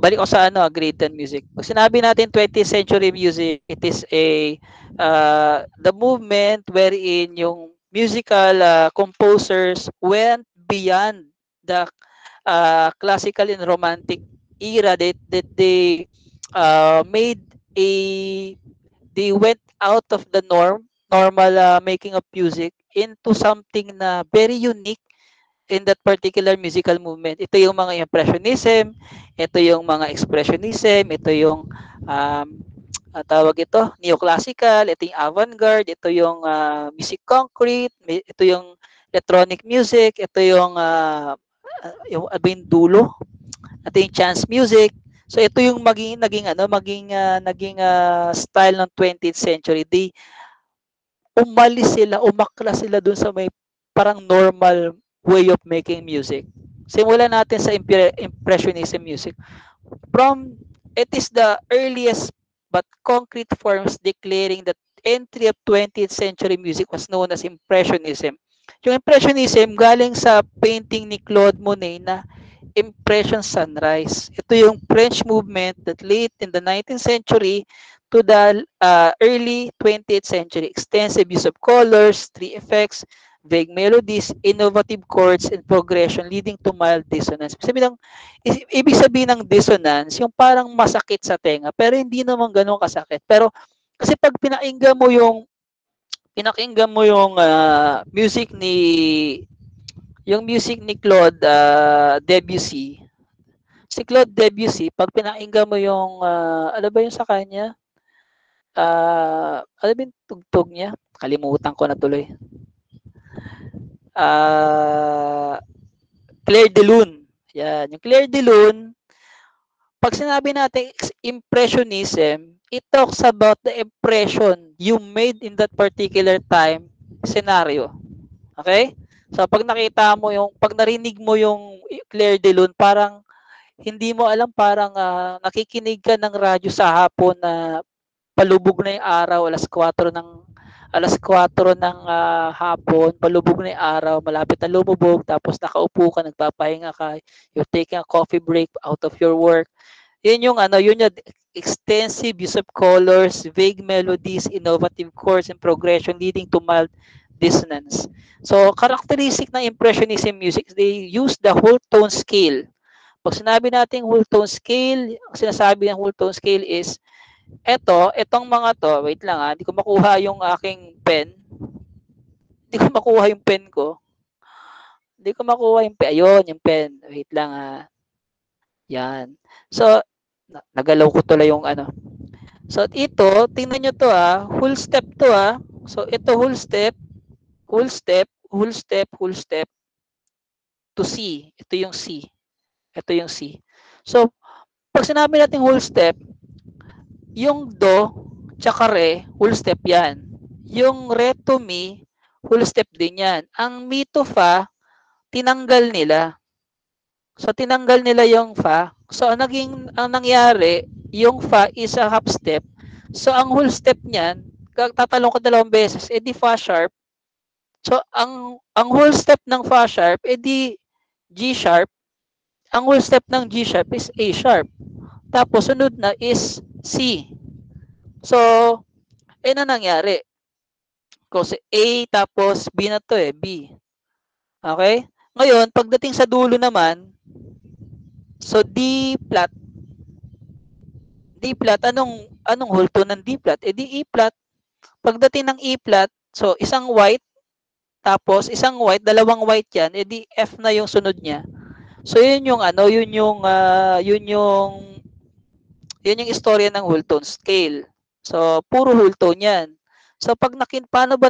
balik ko sa ano, grade 10 music. Pag sinabi natin 20th century music, it is a the movement wherein yung musical composers went beyond the classical and romantic era that they made a they went out of the normal making of music into something na very unique in that particular musical movement. Ito yung mga impressionism, ito yung mga expressionism, ito yung tawag ito, neoclassical, ito yung avant-garde, ito yung music concrete, ito yung electronic music, ito yung abin dulo, ito yung chance music. So ito yung naging style ng 20th century. Umakla sila dun sa may parang normal way of making music. Simulan natin sa impressionism music. From it is the earliest but concrete forms declaring that entry of 20th century music was known as impressionism. Yung impressionism galing sa painting ni Claude Monet na Impression Sunrise. Ito yung French movement that late in the 19th century to the early 20th century. Extensive use of colors, tree effects, vague melodies, innovative chords, and progression leading to mild dissonance. Ibig sabihin ng dissonance, yung parang masakit sa tenga, pero hindi naman ganun kasakit. Pero kasi pag pinakinggan mo yung music ni Claude Debussy. Si Claude Debussy, pag pinakinggan mo yung, ano ba yung sa kanya? Ano ba yung tugtog niya? Kalimutan ko na tuloy. Claire de Lune. Yan. Yung Claire de Lune, pag sinabi natin impressionism, it talks about the impression you made in that particular time scenario. Okay? So pag narinig mo yung Claire de Lune, parang hindi mo alam, parang nakikinig ka ng radyo sa hapon na palubog na yung araw, alas 4 ng hapon, palubog na yung araw, malapit na lumubog, tapos nakaupo ka, nagpapahinga ka, you're taking a coffee break out of your work. Yun yung extensive use of colors, vague melodies, innovative chords, and progression leading to mild dissonance. So, characteristic ng Impressionism music, they use the whole tone scale. Pag sinabi natin whole tone scale, ang sinasabi ng whole tone scale is, etong mga to, wait lang hindi ko makuha yung aking pen. Hindi ko makuha yung pen ko. Hindi ko makuha yung pen. Ayun, yung pen. Wait lang Yan. So, nagalaw ko tuloy yung ano. So, ito, tingnan nyo to whole step to So, ito whole step, whole step, whole step, whole step to C. Ito yung C. Ito yung C. So, pag sinabi natin whole step, yung do, tsaka re, whole step yan. Yung re to mi, whole step din yan. Ang mi to fa, tinanggal nila. So, tinanggal nila yung fa. So, ang nangyari, yung fa is a half step. So, ang whole step niyan, tatalong ko 2 beses, edi fa sharp. So, ang whole step ng fa sharp, edi G sharp. Ang whole step ng G sharp is A sharp. Tapos, sunod na is C. So, na nangyari. Kasi A tapos B na to B. Okay? Ngayon, pagdating sa dulo naman, so D flat. D flat, anong whole tone ng D flat? Di E flat. Pagdating ng E flat, so isang white, tapos isang white, dalawang white yan, di F na yung sunod niya. So yun yung yun yung istorya ng whole tone scale. So puro whole tone yan. So paano ba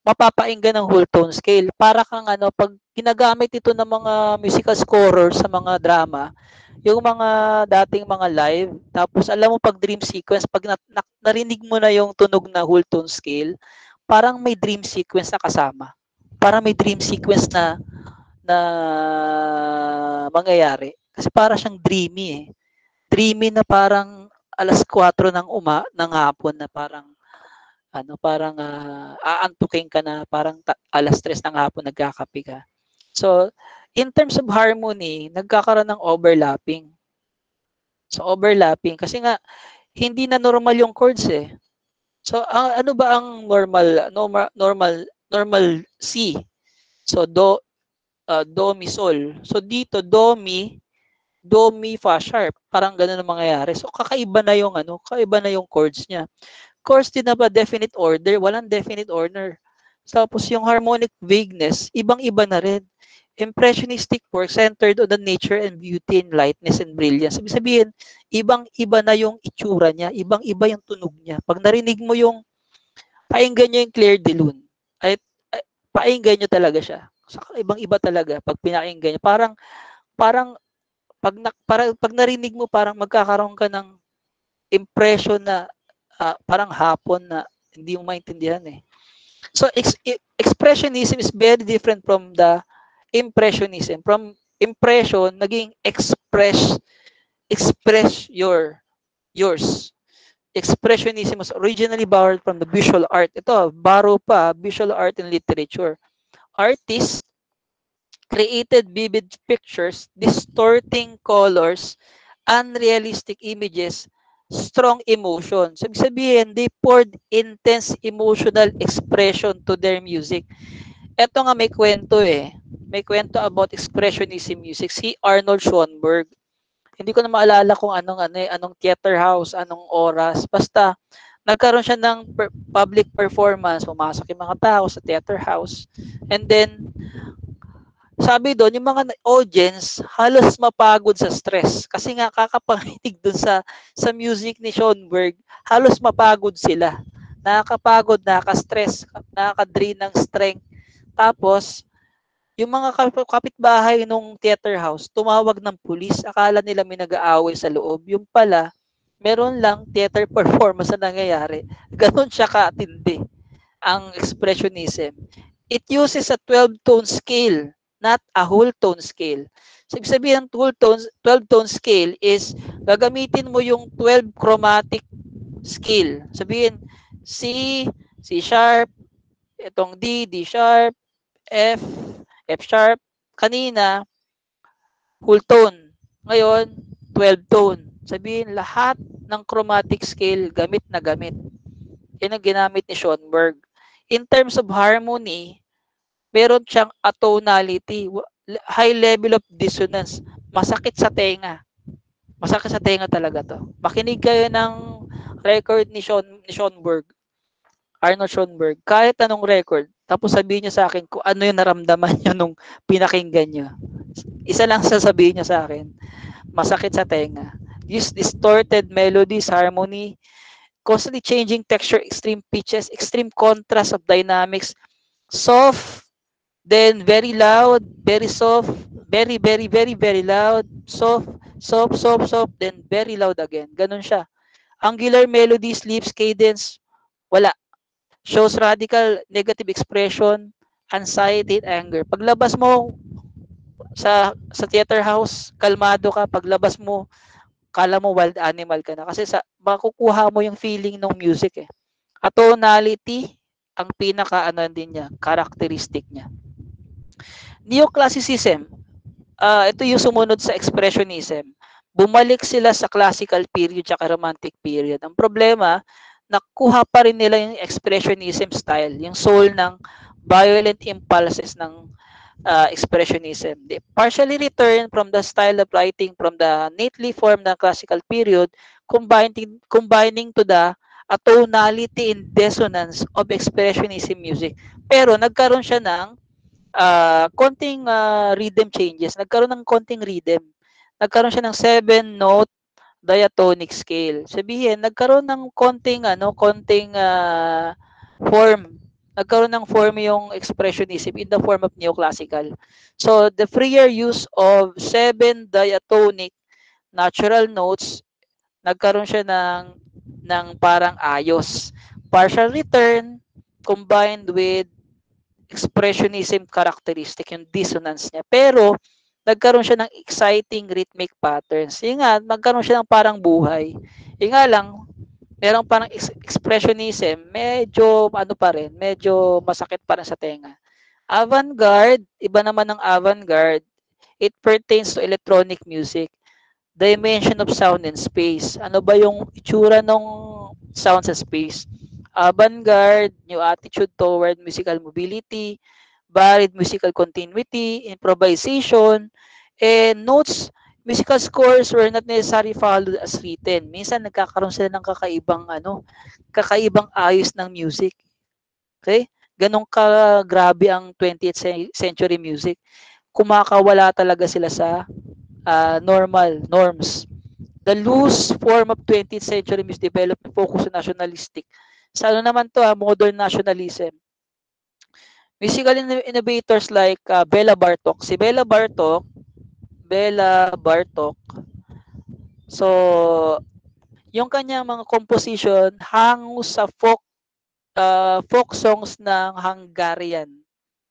mapapainggan ng whole tone scale? Para kang pag ginagamit ito ng mga musical scorers sa mga drama, yung mga dating mga live, tapos alam mo pag dream sequence, pag narinig mo na yung tunog na whole tone scale, parang may dream sequence na kasama. Parang may dream sequence na mangyayari. Kasi para siyang dreamy Dreamy na parang alas 4 ng hapon na parang aantukin ka na parang alas 3 ng hapon nagkakape ka. So, in terms of harmony, nagkakaroon ng overlapping. So overlapping kasi nga hindi na normal yung chords eh. So ano ba ang normal C? So do mi sol. So dito do mi fa sharp. Parang ganun ang mangyayari. So kakaiba na yung kakaiba na yung chords niya. Chords din na ba definite order? Walang definite order. Tapos yung harmonic vagueness, ibang-iba na rin. Impressionistic work centered on the nature and beauty and lightness and brilliance. Sabi sabihin, ibang-iba na yung itsura niya, ibang-iba yung tunog niya. Pag narinig mo yung, painggan nyo yung Claire de Lune, ay painggan nyo talaga siya. Saka ibang-iba talaga pag pinakinggan nyo. Parang pag narinig mo, parang magkakaroon ka ng impression na parang hapon na hindi mo maintindihan eh. So expressionism is very different from the impressionism. From impression, naging express yours. Expressionism was originally borrowed from the visual art. Ito, borrow pa, visual art and literature. Artists created vivid pictures, distorting colors, unrealistic images, strong emotion. So, sabihin, they poured intense emotional expression to their music. Ito nga may kwento eh. May kwento about expressionism music. Si Arnold Schoenberg. Hindi ko na maalala kung anong theater house, anong oras. Basta, nagkaroon siya ng public performance. Pumasok yung mga tao sa theater house. And then, sabi doon, yung mga audience, halos mapagod sa stress. Kasi nga, kakapanginig doon sa music ni Schoenberg, halos mapagod sila. Nakakapagod, nakaka-stress, nakaka-drain ng strength. Tapos, yung mga kapitbahay nung theater house, tumawag ng pulis. Akala nila may nag-aaway sa loob. Yung pala, meron lang theater performance na nangyayari. Ganon siya katindi ang expressionism. It uses a 12-tone scale, not a whole tone scale. So, ibig sabihin, 12-tone scale is gagamitin mo yung 12 chromatic scale. Sabihin, C, C sharp, itong D sharp, F, F sharp. Kanina, whole tone. Ngayon, 12 tone. Sabihin, lahat ng chromatic scale gamit na gamit. Yan ang ginamit ni Schoenberg. In terms of harmony, meron siyang atonality, high level of dissonance. Masakit sa tenga. Masakit sa tenga talaga to. Makinig kayo ng record ni Schoenberg, Arnold Schoenberg, kahit anong record, tapos sabihin niyo sa akin kung ano yung naramdaman niyo nung pinakinggan niyo. Isa lang sasabihin niyo sa akin, masakit sa tenga. Use distorted melodies, harmony, constantly changing texture, extreme pitches, extreme contrast of dynamics, soft, then very loud, very soft, very, very, very, very loud, soft, soft, soft, soft, then very loud again. Ganun siya. Angular melody, sleeps, cadence, wala. Shows radical negative expression, anxiety, and anger. Paglabas mo sa theater house, kalmado ka. Paglabas mo, kala mo wild animal ka na. Kasi makukuha mo yung feeling ng music eh. Atonality, ang pinaka din niya, characteristic niya. Neoclassicism, ito yung sumunod sa expressionism. Bumalik sila sa classical period at romantic period. Ang problema, nakuha pa rin nila yung expressionism style, yung soul ng violent impulses ng expressionism. They partially return from the style of writing from the neatly formed ng classical period, combining to the atonality and dissonance of expressionism music. Pero nagkaroon siya ng konting rhythm changes. Nagkaroon ng konting rhythm. Nagkaroon siya ng 7-note diatonic scale. Sabihin, nagkaroon ng konting form. Nagkaroon ng form yung expressionism in the form of neoclassical. So the freer use of 7 diatonic natural notes, nagkaroon siya ng parang ayos. Partial return combined with expressionism characteristic, yung dissonance niya. Pero, nagkaroon siya ng exciting rhythmic patterns. Yung nga, nagkaroon siya ng parang buhay. Yung nga lang, merong parang expressionism, medyo pa rin, medyo masakit pa rin sa tenga. Avant-garde, iba naman ng avant-garde, it pertains to electronic music. dimension of sound and space. Ano ba yung itsura ng sound sa space? Avant-garde, new attitude toward musical mobility, varied musical continuity, improvisation, and notes. Musical scores were not necessarily followed as written. Minsan nagkakaroon sila ng kakaibang ayos ng music. Okay? Ganong ka grabe ang 20th century music. Kumakawala talaga sila sa normal norms. The loose form of 20th century music developed focus on nationalistic. Sa ano naman to, modern nationalism. Musical innovators like Bela Bartok. Si Bela Bartok. So, yung kanyang mga composition hango sa folk songs ng Hungarian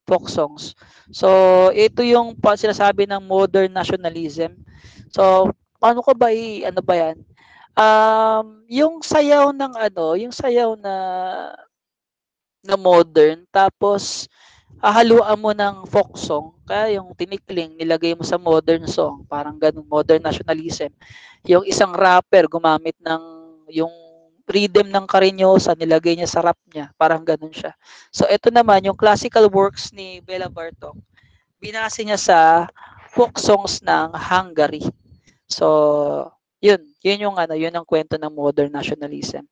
folk songs. So, ito yung sinasabi ng modern nationalism. So, paano ko ba ano ba yan? Yung sayaw ng yung sayaw na modern, tapos hahaluan mo ng folk song, kaya yung tinikling nilagay mo sa modern song, parang ganun, modern nationalism. Yung isang rapper gumamit ng yung rhythm ng Karinyosa, nilagay niya sa rap niya, parang ganun siya. So ito naman, yung classical works ni Bela Bartok, binase niya sa folk songs ng Hungary. So, yun yung yun ang kwento ng modern nationalism.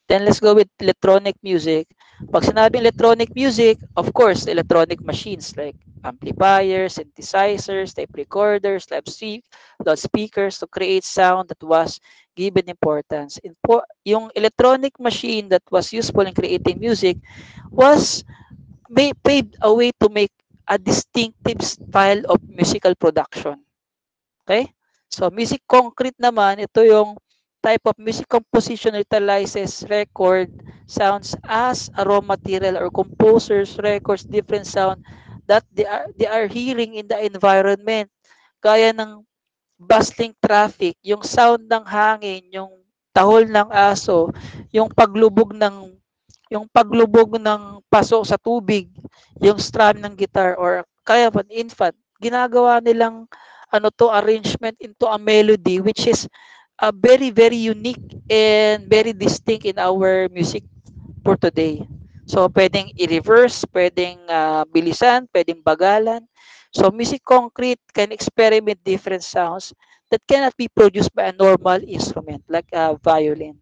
Then let's go with electronic music. Pag sinabing electronic music, of course, electronic machines like amplifiers, synthesizers, tape recorders, loudspeakers to create sound that was given importance. Yung electronic machine that was useful in creating music was paved a way to make a distinctive style of musical production. Okay? So, music concrete naman, ito yung type of music composition utilizes record sounds as a raw material or composers records different sound that they are hearing in the environment. Gaya ng bustling traffic, yung sound ng hangin, yung tahol ng aso, yung paglubog ng paso sa tubig, yung strum ng guitar or kaya pa infant, ginagawa nilang arrangement into a melody which is very very unique and very distinct in our music for today. So pwedeng i-reverse, pwedeng bilisan, pwedeng bagalan. So music concrete can experiment different sounds that cannot be produced by a normal instrument like a violin.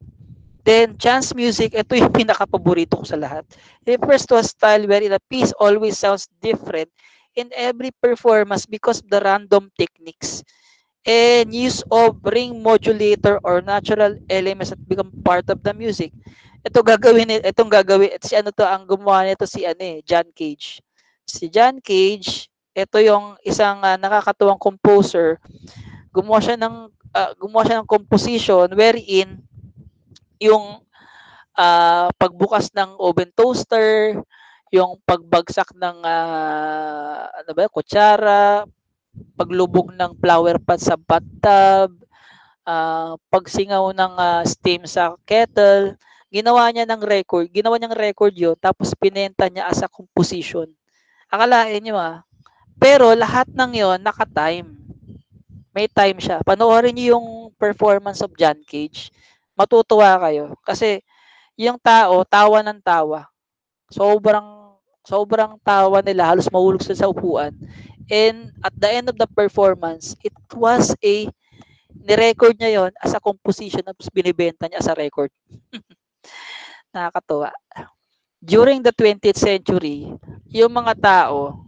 Then, chance music, ito yung pinaka-paborito ko sa lahat. It refers to a style wherein a piece always sounds different in every performance because of the random techniques and use of ring modulator or natural elements that become part of the music. Itong gagawin, si ano to, ang gumawa nito si John Cage. Si John Cage, ito yung isang nakakatuwang composer. Gumawa siya ng composition wherein yung pagbukas ng oven toaster, yung pagbagsak ng ano ba, kutsara, paglubog ng flower pot sa bathtub, pagsingaw ng steam sa kettle, ginawa niyang record yun, tapos pinenta niya as a composition. Akalain niyo pero lahat ng yon naka-time. May time siya. Panoorin niyo yung performance of John Cage. Matutuwa kayo. Kasi yung tao, tawa ng tawa. Sobrang sobrang tawa nila, halos mahulog sila sa upuan. And at the end of the performance, it was ni-record niya yon as a composition tapos binibenta niya as a record. Nakakatuwa. During the 20th century, yung mga tao,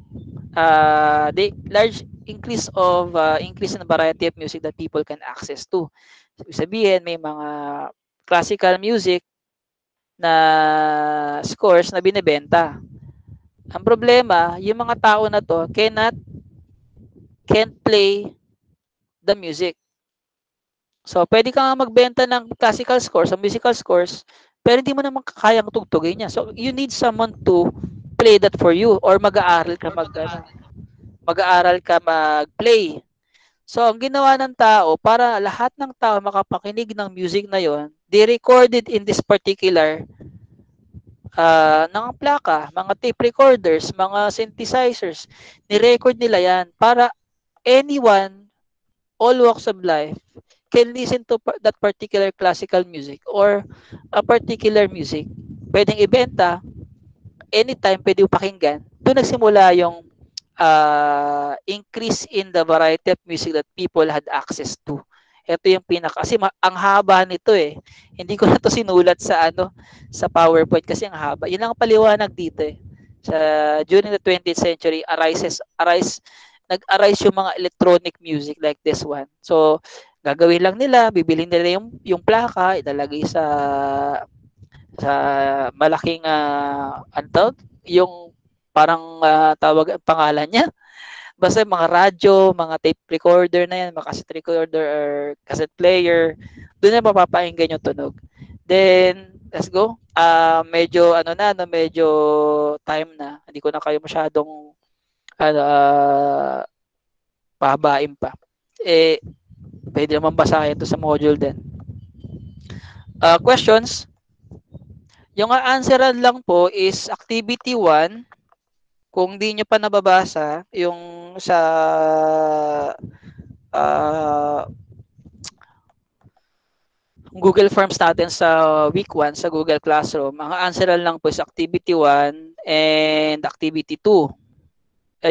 the large increase in the variety of music that people can access to. Sabihin, may mga classical music na scores na binebenta. Ang problema, yung mga tao na to can't play the music. So, pwede ka nga magbenta ng classical scores, o musical scores, pero hindi mo naman kayang tugtugin niya. So, you need someone to play that for you or mag-aaral ka mag-play. So, ang ginawa ng tao, para lahat ng tao makapakinig ng music na yon, they recorded in this particular ng plaka, mga tape recorders, mga synthesizers, ni-record nila yan para anyone all walks of life can listen to that particular classical music or a particular music. Pwedeng ibenta, anytime pwede mo pakinggan. Doon nagsimula yung increase in the variety of music that people had access to. Ito yung pinaka kasi ang haba nito eh. Hindi ko na to sinulat sa sa PowerPoint kasi ang haba. Yun lang ang paliwanag dito eh. Sa during the 20th century nag-arise yung mga electronic music like this one. So gagawin lang nila, bibilhin nila yung plaka, ilalagay sa malaking yung parang tawag ang pangalan niya. Basta mga radyo, mga tape recorder na yan, mga cassette recorder or cassette player, doon na mapapakinggan yung tunog. Then, let's go. Medyo medyo time na. Hindi ko na kayo masyadong pahabain pa. Pwede naman basahin to sa module din. Questions? Yung answeran lang po is activity 1. Kung di nyo pa nababasa, yung sa Google Forms natin sa week 1 sa Google Classroom, ang answeran lang po is activity 1 and activity 2.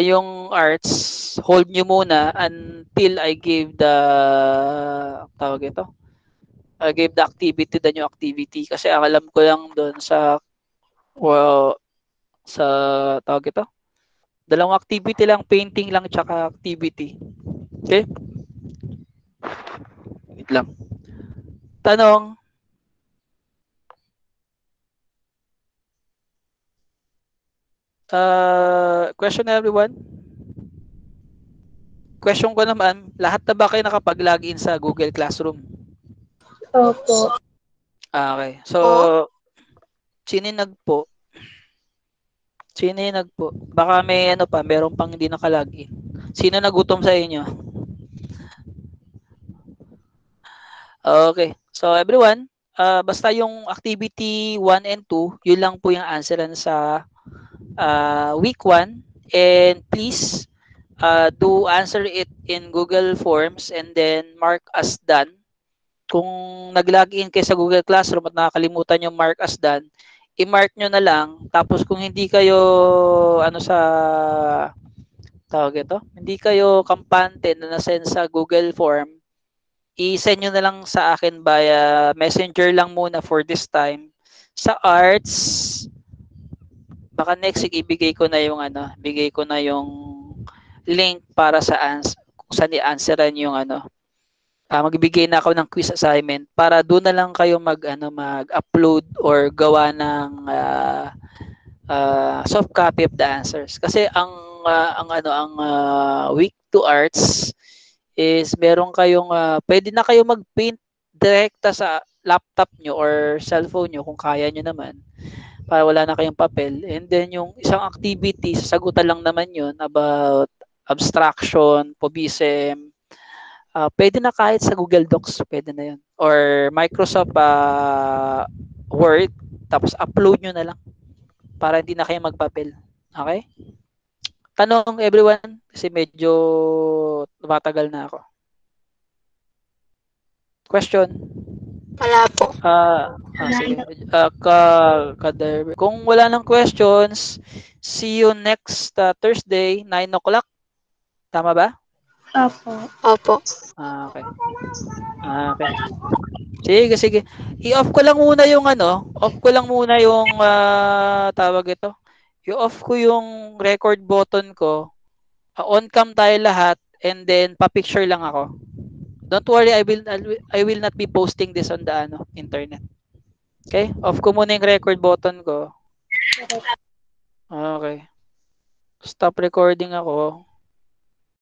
Yung arts, hold nyo muna until I give the I gave the activity, the new activity. Kasi ang alam ko lang doon sa dalawang activity lang, painting lang tsaka activity. Okay? Wait lang. Tanong. Question everyone? Question ko naman, lahat na ba kayo nakapag-login sa Google Classroom? Opo. Okay. So, sininag po? Baka may meron pang hindi nakalagin. Sino nagutom sa inyo? Okay. So, everyone, basta yung activity 1 and 2, yun lang po yung answeran sa week 1. And please, do answer it in Google Forms and then mark as done. Kung nag-login kayo sa Google Classroom at nakakalimutan yung mark as done, i-mark nyo na lang. Tapos kung hindi kayo hindi kayo kampante na na-send sa Google Form, i-send nyo na lang sa akin via Messenger lang muna for this time. Sa arts, baka next week ibigay ko na yung link para kung saan i-answeran yung magbibigay na ako ng quiz assignment para doon na lang kayo mag-upload or gawa ng soft copy of the answers. Kasi ang week 2 arts is meron kayong pwede na kayo mag-paint direkta sa laptop nyo or cellphone nyo kung kaya nyo naman para wala na kayong papel. And then yung isang activity, sasagutan lang naman yun about abstraction, POBISM, pwede na kahit sa Google Docs, pwede na yun. Or Microsoft Word, tapos upload nyo na lang para hindi na kayo magpapel. Okay? Tanong everyone, kasi medyo tumatagal na ako. Question? Wala po. Sige. Kung wala ng questions, see you next Thursday, 9 o'clock. Tama ba? Opo. Okay. Sige. I-off ko lang muna yung I-off ko yung record button ko. On cam tayo lahat and then pa-picture lang ako. Don't worry, I will not be posting this on the internet. Okay? Off ko muna yung record button ko. Okay. Stop recording ako.